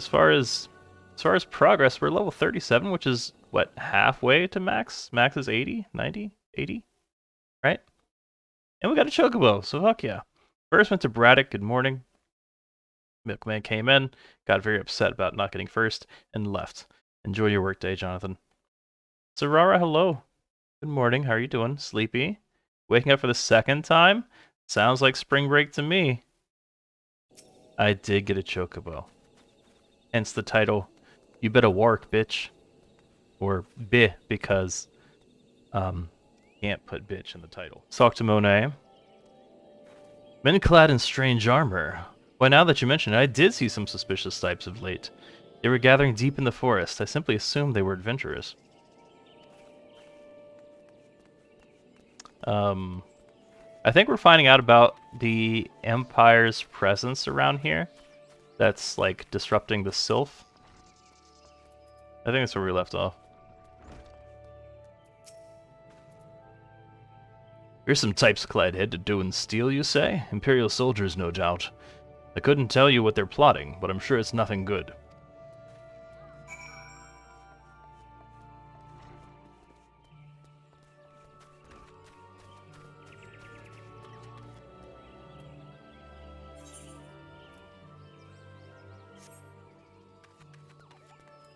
as far as progress, we're level 37, which is what, halfway to max? Max is 80, 90, 80, right? And we got a chocobo, so fuck yeah. First went to Braddock, good morning. Milkman came in, got very upset about not getting first, and left. Enjoy your workday, Jonathan. Sarara, hello. Good morning, how are you doing? Sleepy? Waking up for the second time? Sounds like spring break to me. I did get a chocobo. Hence the title, You Better Work, Bitch. Or Bi, because can't put bitch in the title. Talk to Monet. Men clad in strange armor. Why, now that you mention it, I did see some suspicious types of late. They were gathering deep in the forest. I simply assumed they were adventurers. I think we're finding out about the Empire's presence around here. That's, like, disrupting the Sylph. I think that's where we left off. Here's some types clad head to do in steel, you say? Imperial soldiers, no doubt. I couldn't tell you what they're plotting, but I'm sure it's nothing good.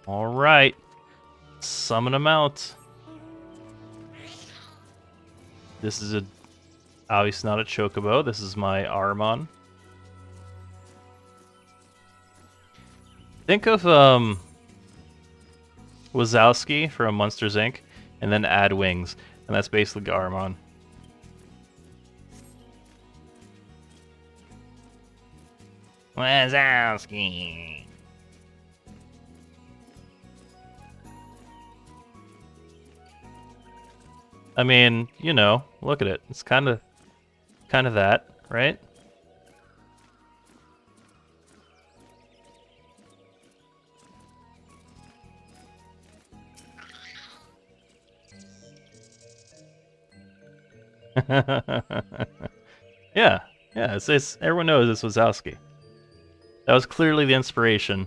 Alright. Summon them out. This is obviously not a chocobo. This is my Armon. Think of Wazowski from Monsters Inc. and then add wings, and that's basically Garmon. Wazowski. I mean, you know, look at it. It's kind of that, right? yeah, it's everyone knows this was Wazowski. That was clearly the inspiration.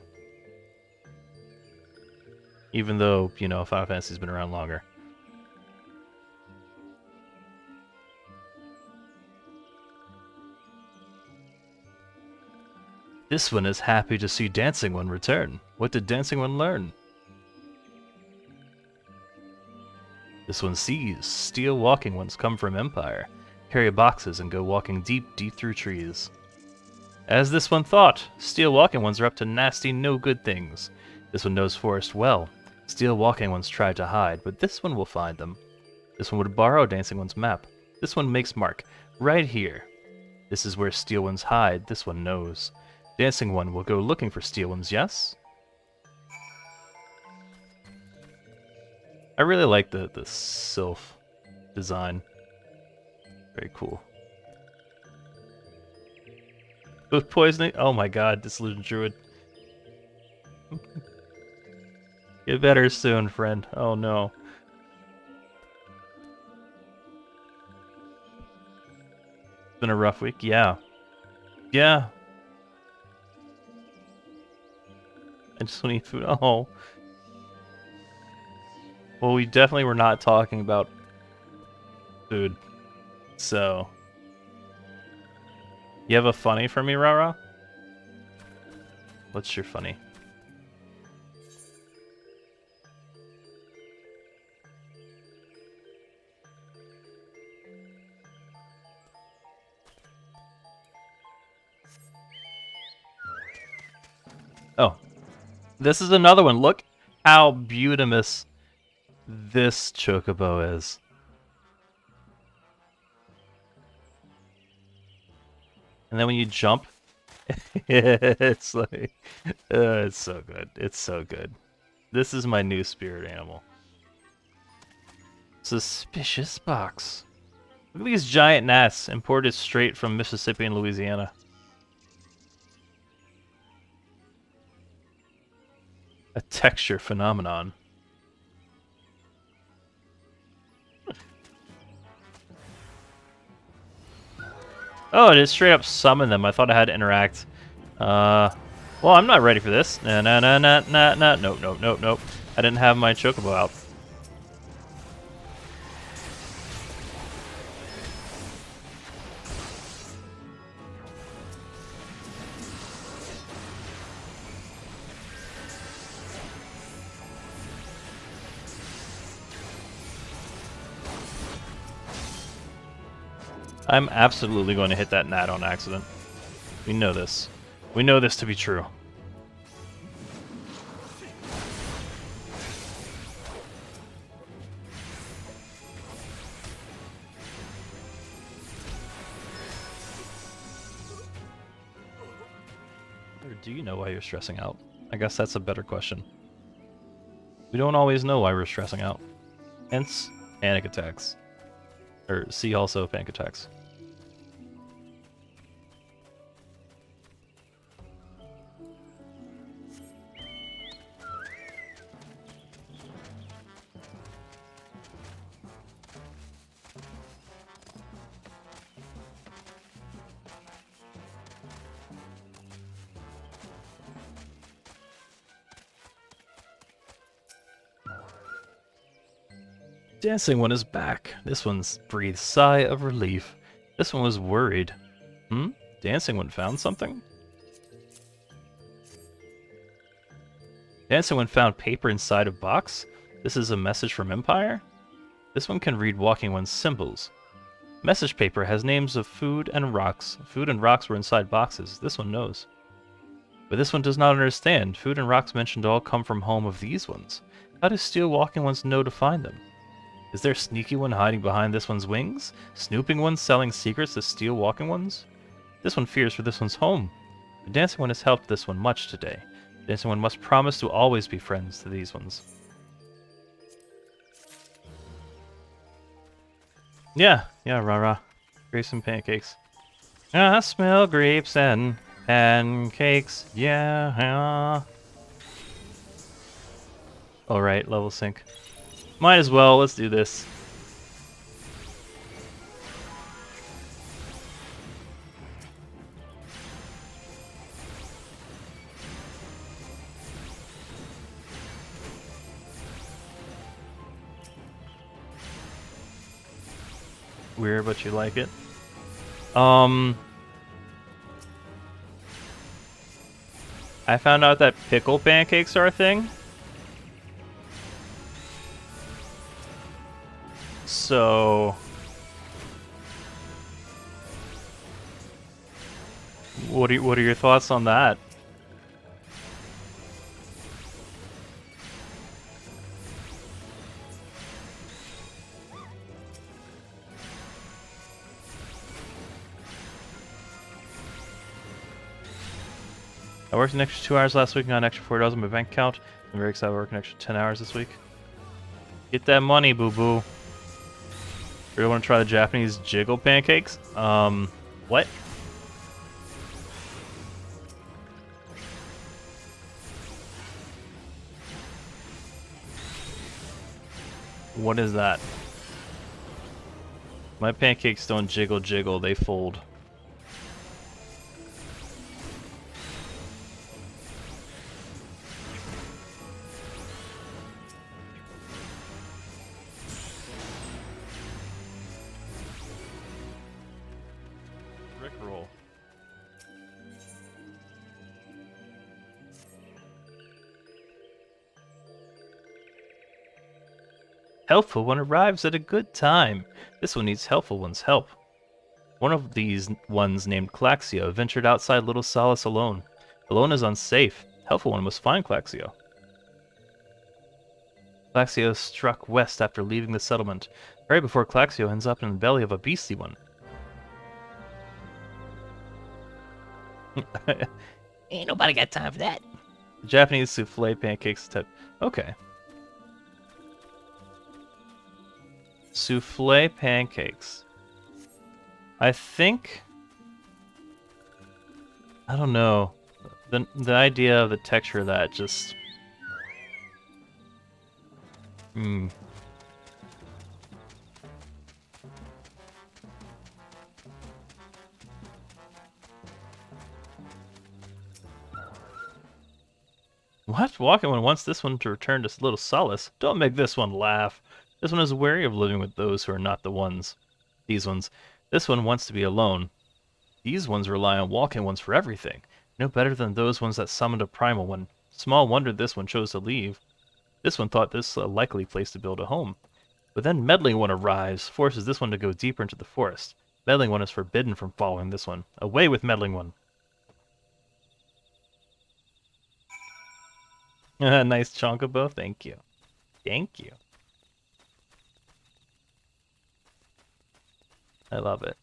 Even though, you know, Final Fantasy's been around longer. This one is happy to see Dancing One return. What did Dancing One learn? This one sees steel walking ones come from Empire, carry boxes and go walking deep through trees. As this one thought, steel walking ones are up to nasty no good things. This one knows forest well. Steel walking ones try to hide, but this one will find them. This one would borrow Dancing One's map. This one makes mark, right here. This is where steel ones hide, this one knows. Dancing One will go looking for steel ones, yes? I really like the Sylph design. Very cool. With poisoning? Oh my god, Disillusioned Druid. Get better soon, friend. Oh no. It's been a rough week, yeah. Yeah. I just want to eat food. Oh. Well, we definitely were not talking about food. So. You have a funny for me, Rara? What's your funny? Oh. This is another one. Look how beautimous this chocobo is. And then when you jump, it's like, it's so good. It's so good. This is my new spirit animal. Suspicious box. Look at these giant gnats imported straight from Mississippi and Louisiana. A texture phenomenon. Oh, it is straight up summon them. I thought I had to interact. Well, I'm not ready for this. Nah, nah, nah, nah, nah, nah. Nope, nope, nope, nope. I didn't have my chocobo out. I'm absolutely going to hit that gnat on accident. We know this. We know this to be true. Or do you know why you're stressing out? I guess that's a better question. We don't always know why we're stressing out. Hence, panic attacks. Or see also panic attacks. Dancing one is back. This one's breathed sigh of relief. This one was worried. Hmm? Dancing one found something? Dancing one found paper inside a box? This is a message from Empire? This one can read Walking One's symbols. Message paper has names of food and rocks. Food and rocks were inside boxes. This one knows. But this one does not understand. Food and rocks mentioned all come from home of these ones. How does Steel Walking Ones know to find them? Is there a sneaky one hiding behind this one's wings? Snooping ones selling secrets to Steel Walking Ones? This one fears for this one's home. The Dancing One has helped this one much today. The Dancing One must promise to always be friends to these ones. Yeah, rah. Grapes and pancakes. I smell grapes and pancakes, yeah. Alright, level sync. Might as well, let's do this. Weird, but you like it. I found out that pickle pancakes are a thing. So... What are your thoughts on that? I worked an extra 2 hours last week and got an extra $4 on my bank account. I'm very excited to work an extra 10 hours this week. Get that money, boo-boo. Really want to try the Japanese jiggle pancakes? What? What is that? My pancakes don't jiggle, they fold. Rickroll. Helpful one arrives at a good time. This one needs helpful one's help. One of these ones named Claxio ventured outside Little Solace alone. Alone is unsafe. Helpful one must find Claxio. Claxio struck west after leaving the settlement, right before Claxio ends up in the belly of a beastly one. Ain't nobody got time for that. Japanese souffle pancakes type. Okay. Souffle pancakes. I think... I don't know. The idea of the texture of that just... What? Walking one wants this one to return to little solace. Don't make this one laugh. This one is wary of living with those who are not the ones. These ones. This one wants to be alone. These ones rely on walking ones for everything. No better than those ones that summoned a primal one. Small wonder this one chose to leave. This one thought this a likely place to build a home. But then Meddling One arrives, forces this one to go deeper into the forest. Meddling One is forbidden from following this one. Away with Meddling One! Nice Chonkobo, thank you. Thank you. I love it.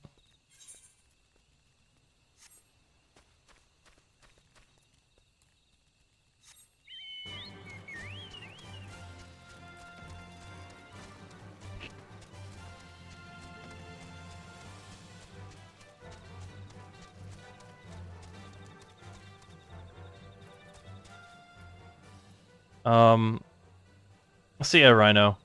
So yeah, Rhino.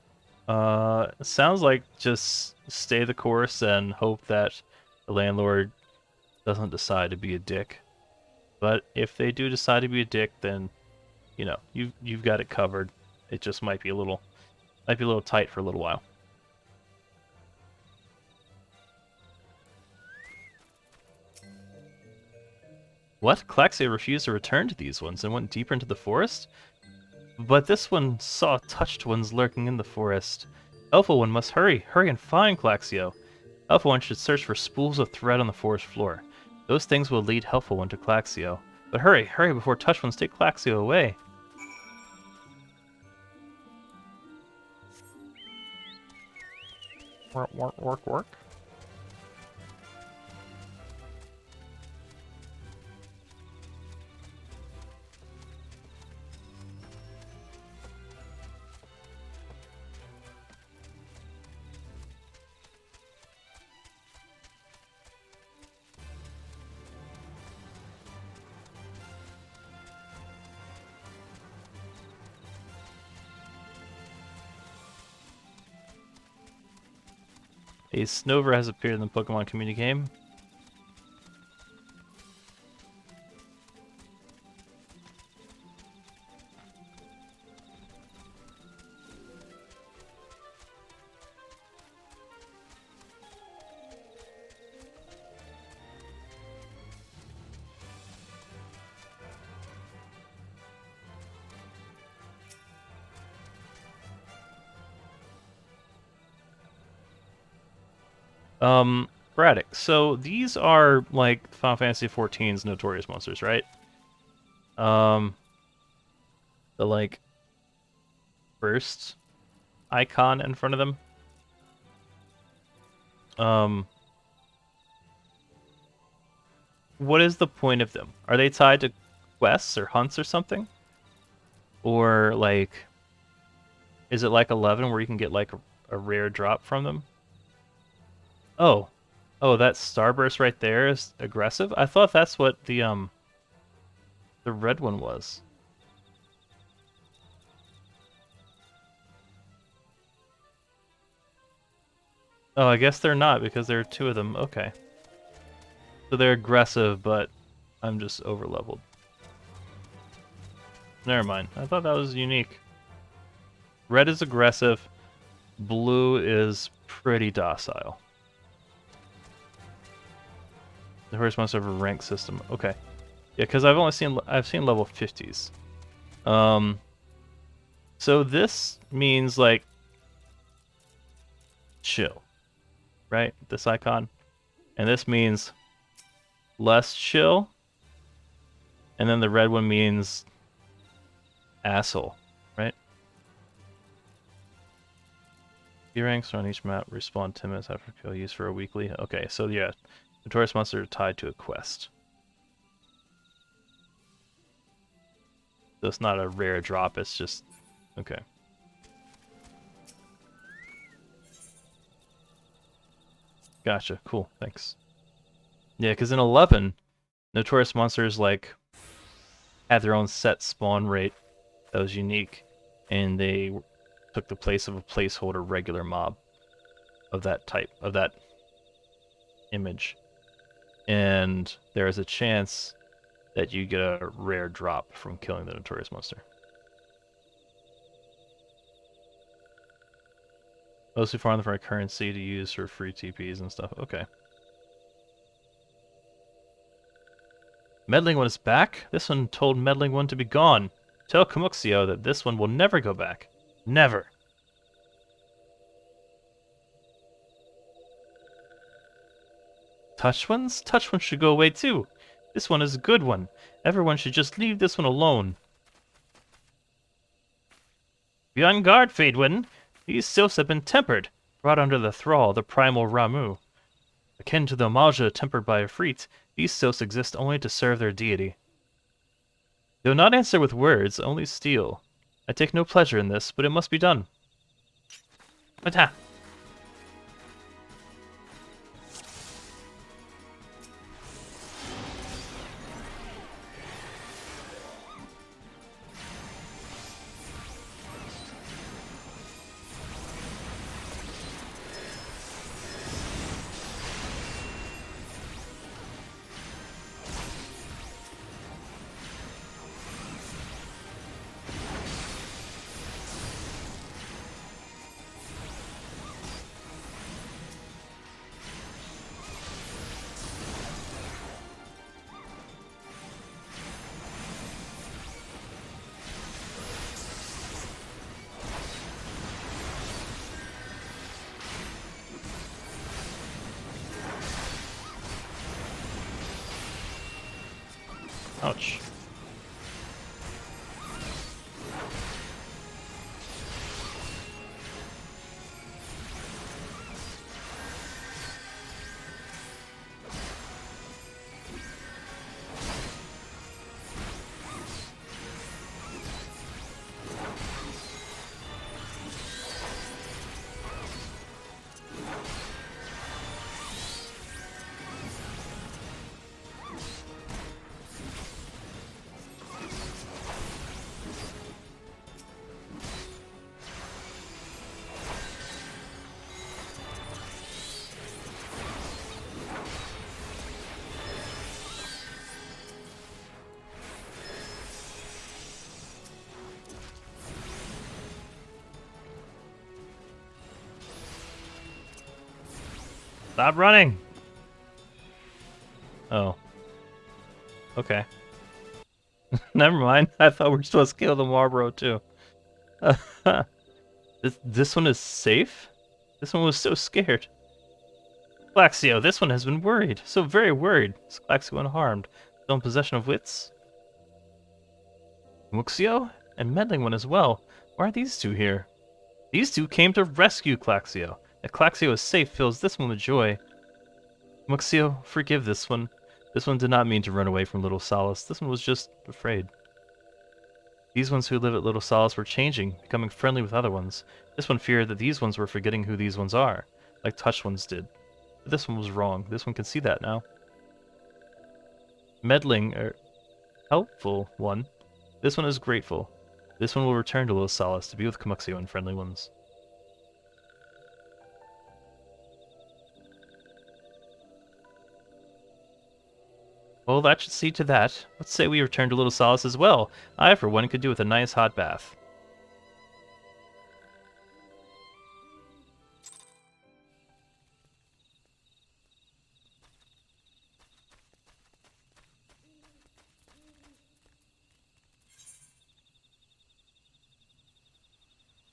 Sounds like just stay the course and hope that the landlord doesn't decide to be a dick. But if they do decide to be a dick, then you know you've got it covered. It just might be a little tight for a little while. What? Klaxia refused to return to these ones and went deeper into the forest? But this one saw touched ones lurking in the forest. Alpha One must hurry and find Klaxio. Alpha One should search for spools of thread on the forest floor. Those things will lead Alpha One to Klaxio. But hurry before touched ones take Klaxio away. Work. A Snover has appeared in the Pokemon community game. Braddock, so these are like Final Fantasy XIV's notorious monsters, right? The like first icon in front of them. What is the point of them? Are they tied to quests or hunts or something? Or like, is it like 11 where you can get like a rare drop from them? Oh, that Starburst right there is aggressive? I thought that's what the red one was. Oh, I guess they're not because there are two of them. Okay. So they're aggressive, but I'm just over-leveled. Never mind. I thought that was unique. Red is aggressive. Blue is pretty docile. The first monster of a rank system. Okay. Yeah, because I've seen level 50s. So this means like chill, right? This icon. And this means less chill. And then the red one means asshole, right? B ranks on each map respawn 10 minutes after kill, used for a weekly. Okay, so yeah, notorious monsters are tied to a quest. So it's not a rare drop, it's just okay. Gotcha, cool, thanks. Yeah, because in 11, notorious monsters like had their own set spawn rate that was unique, and they took the place of a placeholder regular mob of that type, of that image. And there is a chance that you get a rare drop from killing the notorious monster. Mostly farm for currency to use for free TPs and stuff. Okay. Meddling One is back? This one told Meddling One to be gone. Tell Kamuxio that this one will never go back. Never. Touch ones? Touch ones should go away too. This one is a good one. Everyone should just leave this one alone. Be on guard, Fadewind. These sylphs have been tempered, brought under the thrall of the primal Ramu. Akin to the Amalja tempered by Ifrit, these sylphs exist only to serve their deity. They will not answer with words, only steal. I take no pleasure in this, but it must be done. Mata! Ouch. Stop running! Oh. Okay. Never mind. I thought we were supposed to kill the Marlboro too. This one is safe? This one was so scared. Glaxio, this one has been worried. So very worried. Is Glaxio unharmed? Still in possession of wits? Muxio? And Meddling One as well. Why are these two here? These two came to rescue Glaxio. That Glaxio is safe fills this one with joy. Muxio, forgive this one. This one did not mean to run away from Little Solace. This one was just afraid. These ones who live at Little Solace were changing, becoming friendly with other ones. This one feared that these ones were forgetting who these ones are, like Touch ones did. But this one was wrong. This one can see that now. Meddling, helpful one. This one is grateful. This one will return to Little Solace to be with Kamuxio and friendly ones. Well, that should see to that. Let's say we return to Little Solace as well. I, for one, could do with a nice hot bath.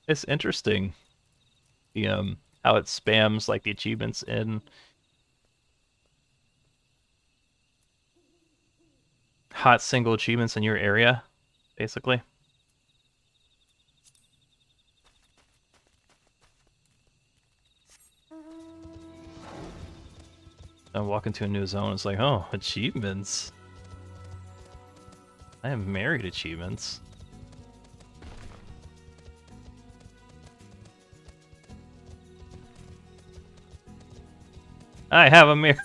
It's interesting, the how it spams like the achievements in hot single achievements in your area, basically. I walk into a new zone, it's like, oh, achievements. I have married achievements. I have a mirror.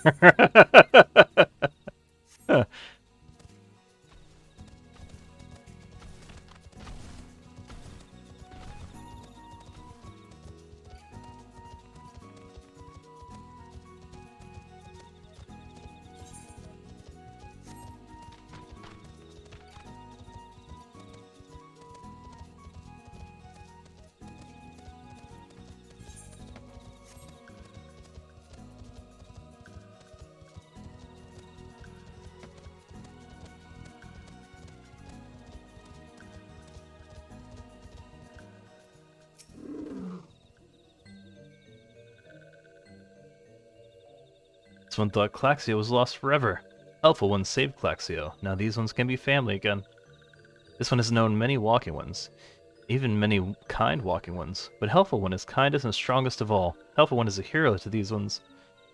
This one thought Claxio was lost forever. Helpful One saved Claxio. Now these ones can be family again. This one has known many walking ones, even many kind walking ones, but Helpful One is kindest and strongest of all. Helpful One is a hero to these ones.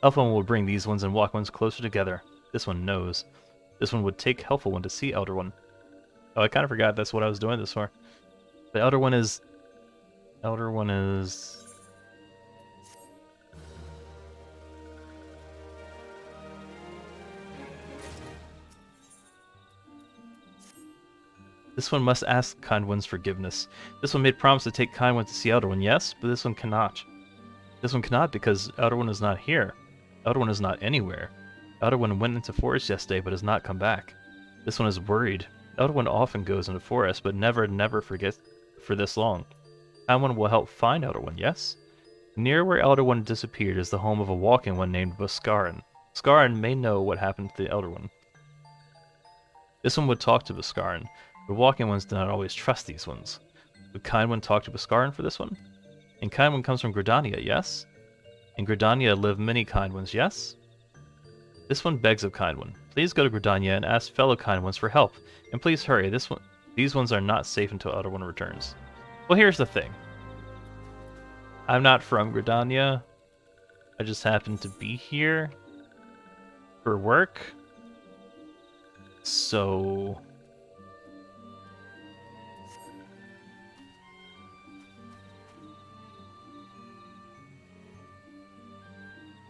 Helpful One will bring these ones and walking ones closer together. This one knows. This one would take Helpful One to see Elder One. Oh, I kind of forgot that's what I was doing this for. The Elder One is... Elder One is... This one must ask Kind One's forgiveness. This one made promise to take Kind One to see Elder One, yes, but this one cannot. This one cannot because Elder One is not here. Elder One is not anywhere. Elder One went into forest yesterday but has not come back. This one is worried. Elder One often goes into forest but never forgets for this long. Kind One will help find Elder One, yes? Near where Elder One disappeared is the home of a walking one named Buscarron. Buscarron may know what happened to the Elder One. This one would talk to Buscarron. The walking ones do not always trust these ones. Would Kind One talk to Buscarron for this one? And Kind One comes from Gridania, yes? In Gridania live many Kind Ones, yes? This one begs of Kind One. Please go to Gridania and ask fellow Kind Ones for help. And please hurry, these ones are not safe until Elder One returns. Well, here's the thing. I'm not from Gridania. I just happen to be here for work. So...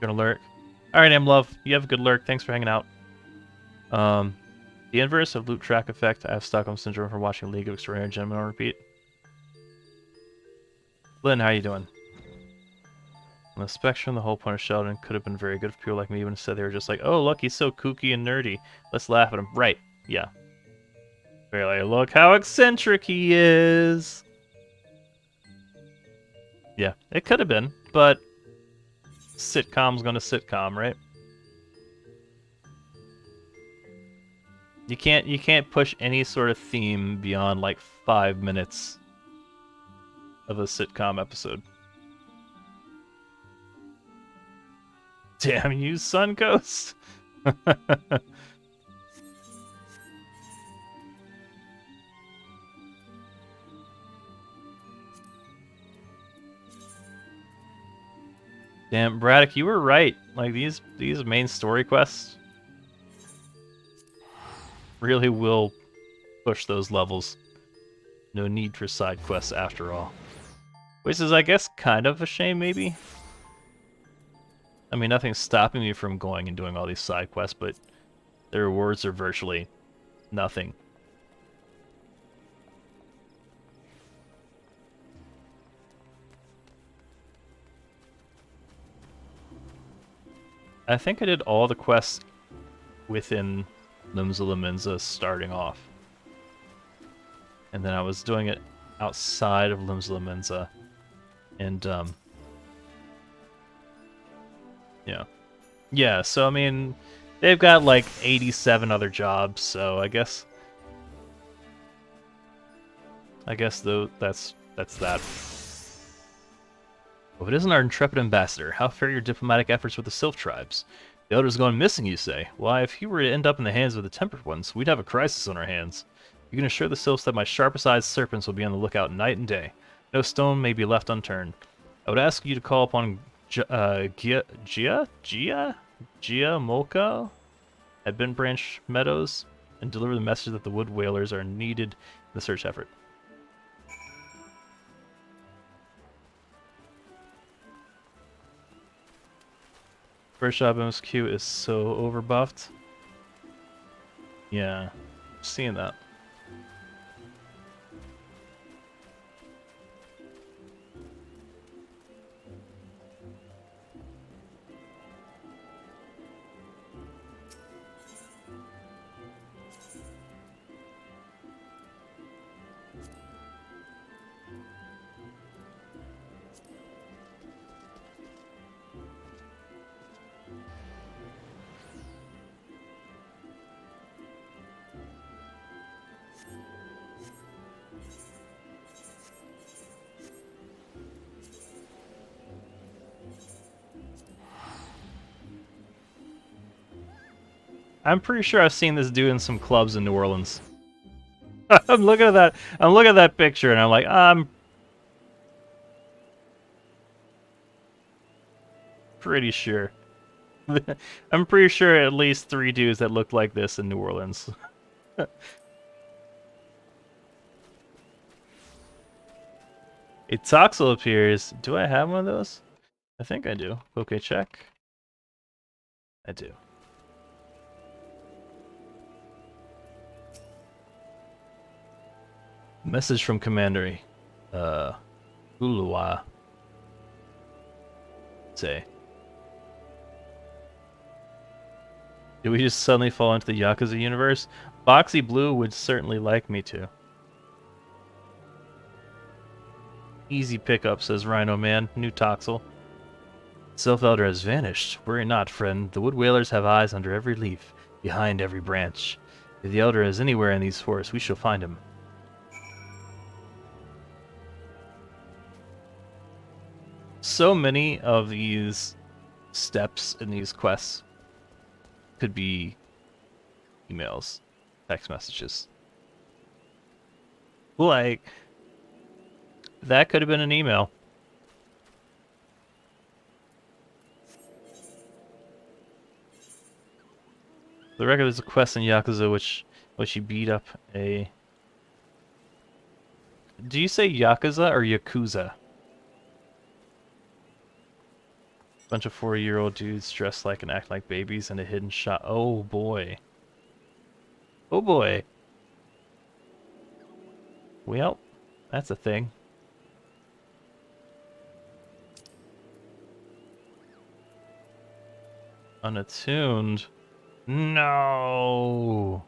Gonna lurk. Alright, Love, you have a good lurk. Thanks for hanging out. The inverse of loop track effect. I have Stockholm Syndrome from watching League of Extraordinary Gentlemen on repeat. Lynn, how you doing? On the spectrum, the whole point of Sheldon could have been very good for people like me, but instead they were just like, oh, look, he's so kooky and nerdy. Let's laugh at him. Right, yeah. Very like, look how eccentric he is. Yeah, it could have been, but sitcom's gonna sitcom, right? You can't push any sort of theme beyond like 5 minutes of a sitcom episode. Damn you, Suncoast! Damn, Braddock, you were right. Like these main story quests really will push those levels. No need for side quests after all. Which is, I guess, kind of a shame, maybe? I mean, nothing's stopping me from going and doing all these side quests, but the rewards are virtually nothing. I think I did all the quests within Limbs of Laminza starting off. And then I was doing it outside of Limbs of Laminza. And, yeah. Yeah, so, I mean, they've got, like, 87 other jobs, so I guess... though, that's that. Well, if it isn't our intrepid ambassador, how fare your diplomatic efforts with the Sylph tribes? The Elder's gone missing, you say? Why, if he were to end up in the hands of the Tempered Ones, we'd have a crisis on our hands. You can assure the Sylphs that my sharpest-eyed serpents will be on the lookout night and day. No stone may be left unturned. I would ask you to call upon Gia Molka at Bent Branch Meadows and deliver the message that the Wood Whalers are needed in the search effort. First job MSQ is so overbuffed. Yeah, seeing that. I'm pretty sure I've seen this dude in some clubs in New Orleans. I'm looking at that. I'm looking at that picture, and I'm like, I'm pretty sure. I'm pretty sure at least 3 dudes that look like this in New Orleans. A Toxel appears. Do I have one of those? I think I do. Okay, check. I do. Message from Commander. Uluwa. Say. Did we just suddenly fall into the Yakuza universe? Boxy Blue would certainly like me to. Easy pickup, says Rhino Man. New Toxel. Self Elder has vanished. Worry not, friend. The Wood Whalers have eyes under every leaf, behind every branch. If the Elder is anywhere in these forests, we shall find him. So many of these steps in these quests could be emails, text messages. Like, that could have been an email. For the record, there's a quest in Yakuza which you beat up a... Do you say Yakuza or Yakuza? Bunch of 40-year-old dudes dressed like and act like babies in a hidden shop. Oh boy. Oh boy. Well, that's a thing. Unattuned. No.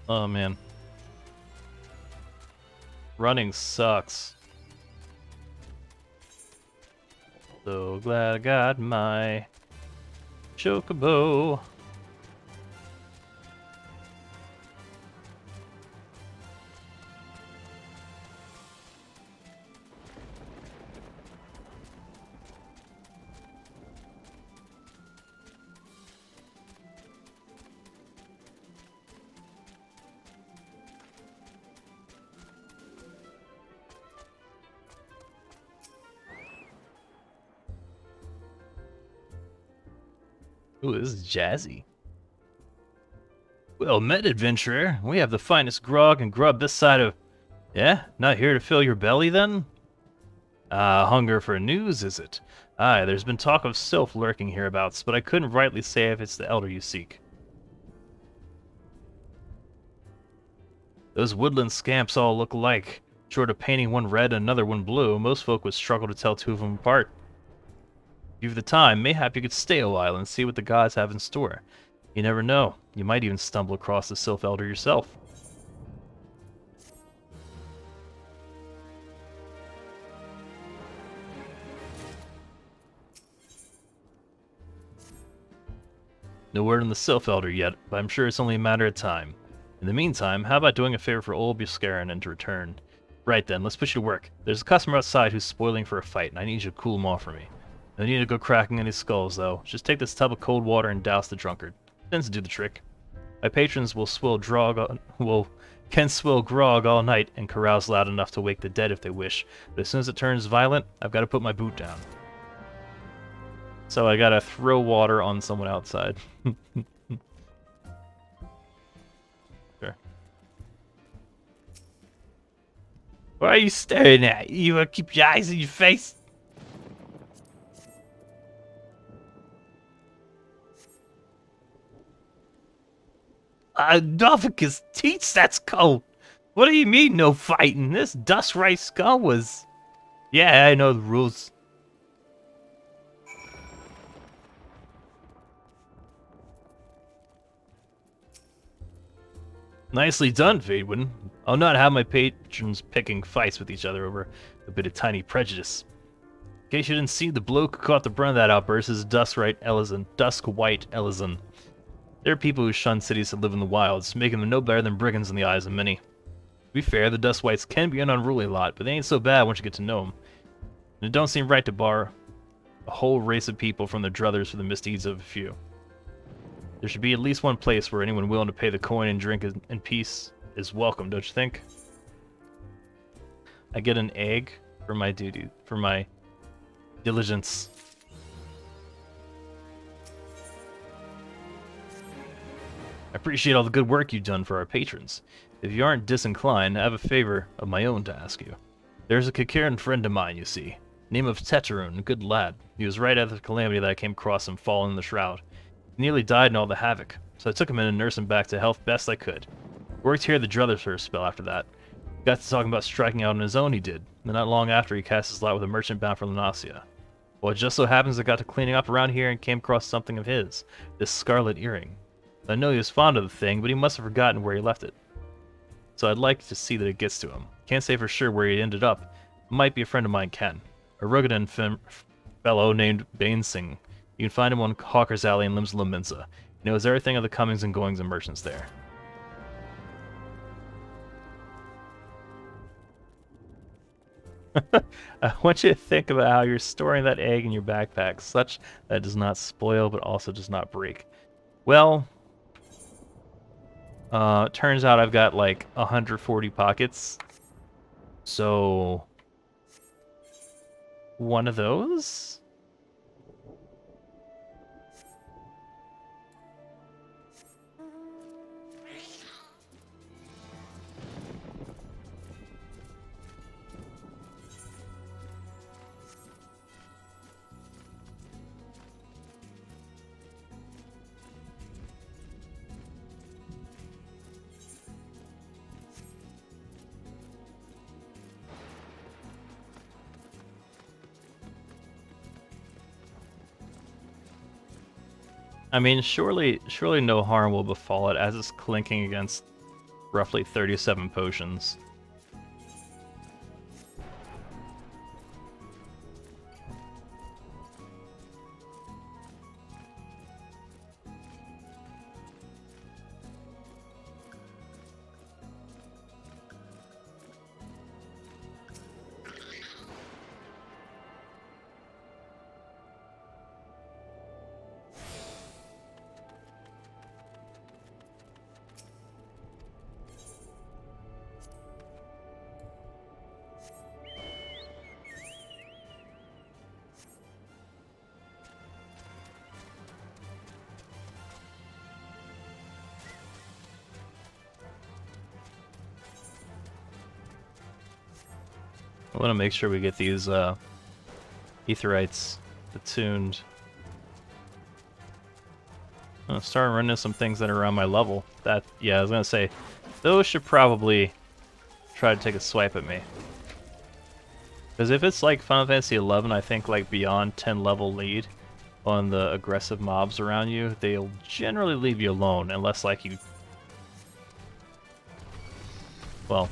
Oh man. Running sucks. So glad I got my chocobo. Ooh, this is jazzy. Well met, adventurer. We have the finest grog and grub this side of... Yeah? Not here to fill your belly, then? Hunger for news, is it? Aye, there's been talk of Sylph lurking hereabouts, but I couldn't rightly say if it's the Elder you seek. Those woodland scamps all look alike. Short of painting one red and another one blue, most folk would struggle to tell 2 of them apart. If you've the time, mayhap you could stay a while and see what the gods have in store. You never know. You might even stumble across the Sylph Elder yourself. No word on the Sylph Elder yet, but I'm sure it's only a matter of time. In the meantime, how about doing a favor for old Buscarron and to return? Right then, let's put you to work. There's a customer outside who's spoiling for a fight, and I need you to cool him off for me. No need to go cracking any skulls, though. Just take this tub of cold water and douse the drunkard. Tends to do the trick. My patrons will Can swill grog all night and carouse loud enough to wake the dead if they wish, but as soon as it turns violent, I've got to put my boot down. So I gotta throw water on someone outside. Sure. Why are you staring at? You wanna keep your eyes in your face? Novicus teats, that's cold. What do you mean, no fighting? This dust right skull was... Yeah, I know the rules. Nicely done, Fadewin. I'll not have my patrons picking fights with each other over a bit of tiny prejudice. In case you didn't see, the bloke who caught the brunt of that outburst is Dusk-White Ellison. There are people who shun cities to live in the wilds, making them no better than brigands in the eyes of many. To be fair, the Dust Whites can be an unruly lot, but they ain't so bad once you get to know them. And it don't seem right to bar a whole race of people from the druthers for the misdeeds of a few. There should be at least one place where anyone willing to pay the coin and drink in peace is welcome, don't you think? I get an egg for my duty, for my diligence. I appreciate all the good work you've done for our patrons. If you aren't disinclined, I have a favor of my own to ask you. There's a Kikaran friend of mine, you see. Name of Teteroon, a good lad. He was right after the calamity that I came across him falling in the Shroud. He nearly died in all the havoc, so I took him in and nursed him back to health best I could. Worked here at the Druthers for a spell after that. Got to talking about striking out on his own, he did. And not long after, he cast his lot with a merchant bound for Lunacia. Well, it just so happens I got to cleaning up around here and came across something of his, this scarlet earring. I know he was fond of the thing, but he must have forgotten where he left it. So I'd like to see that it gets to him. Can't say for sure where he ended up. Might be a friend of mine, Ken. A rugged fellow named Banesing. You can find him on Hawker's Alley in Limsa Lominsa. He knows everything of the comings and goings of merchants there. I want you to think about how you're storing that egg in your backpack, such that it does not spoil but also does not break. Well, turns out I've got like 140 pockets. So, one of those? I mean, surely no harm will befall it as it's clinking against roughly 37 potions. I want to make sure we get these Aetherites attuned. I'm gonna start running some things that are around my level. Yeah, I was gonna say, those should probably try to take a swipe at me. Because if it's like Final Fantasy XI, I think like beyond 10 level lead on the aggressive mobs around you, they'll generally leave you alone unless like you... Well,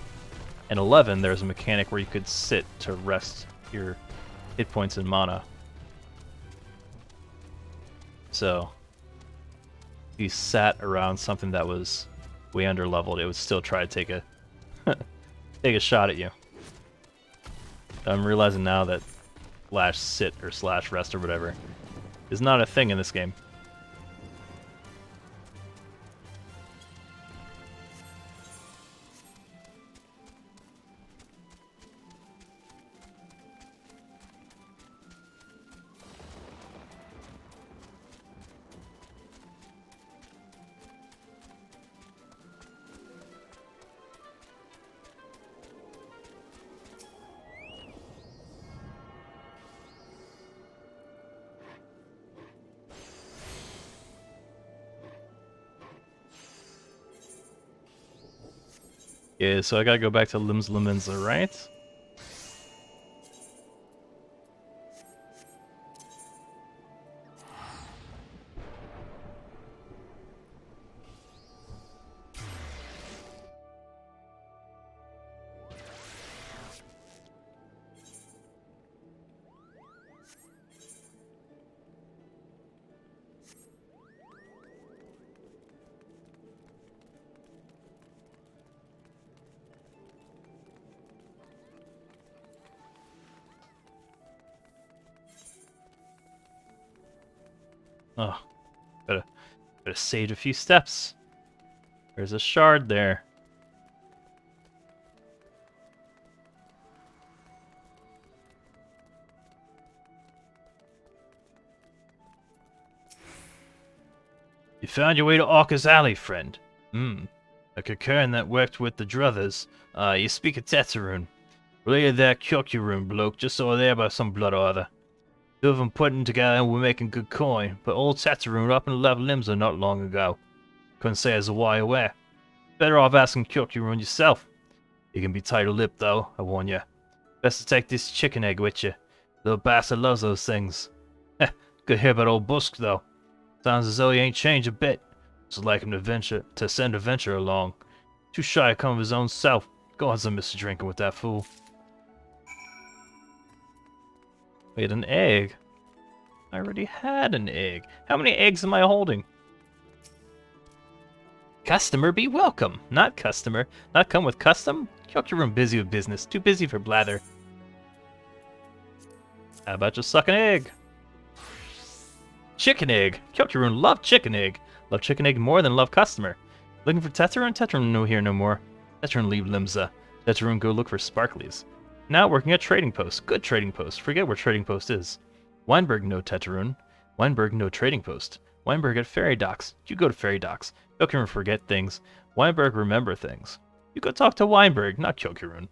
in 11 there's a mechanic where you could sit to rest your hit points and mana. So, if you sat around something that was way under leveled, it would still try to take a take a shot at you. I'm realizing now that /sit or /rest or whatever is not a thing in this game. Yeah, so I gotta go back to Limsa, right? Oh, gotta sage a few steps. There's a shard there. You found your way to Arca's Alley, friend. A Kakaran that worked with the Druthers. You speak of Tetsaroon. Related that Kyokurun bloke just over there by some blood or other. Two of them putting together and we're making good coin, but old Tetsaroon up and left Limsa not long ago. Couldn't say as a why or where. Better off asking Kyokurun yourself. You can be tight-lipped though, I warn you. Best to take this chicken egg with you. Little bastard loves those things. Heh, good hear about old Busk though. Sounds as though he ain't changed a bit. Just like him to send a venture along. Too shy to come of his own self. Go on some Mr. Drinking with that fool. Wait, an egg? I already had an egg. How many eggs am I holding? Customer be welcome. Not customer. Not come with custom? Kyokurun busy with business. Too busy for blather. How about just suck an egg? Chicken egg. Kyokurun love chicken egg. Love chicken egg more than love customer. Looking for Tetsaroon? Tetsaroon no here no more. Tetsaroon leave Limsa. Tetsaroon go look for Sparklies. Now working at trading post. Good trading post. Forget where trading post is. Weinberg no Tetsaroon. Weinberg no trading post. Weinberg at ferry docks. You go to ferry docks. Kyokurun forget things. Weinberg remember things. You go talk to Weinberg, not Kyokurun.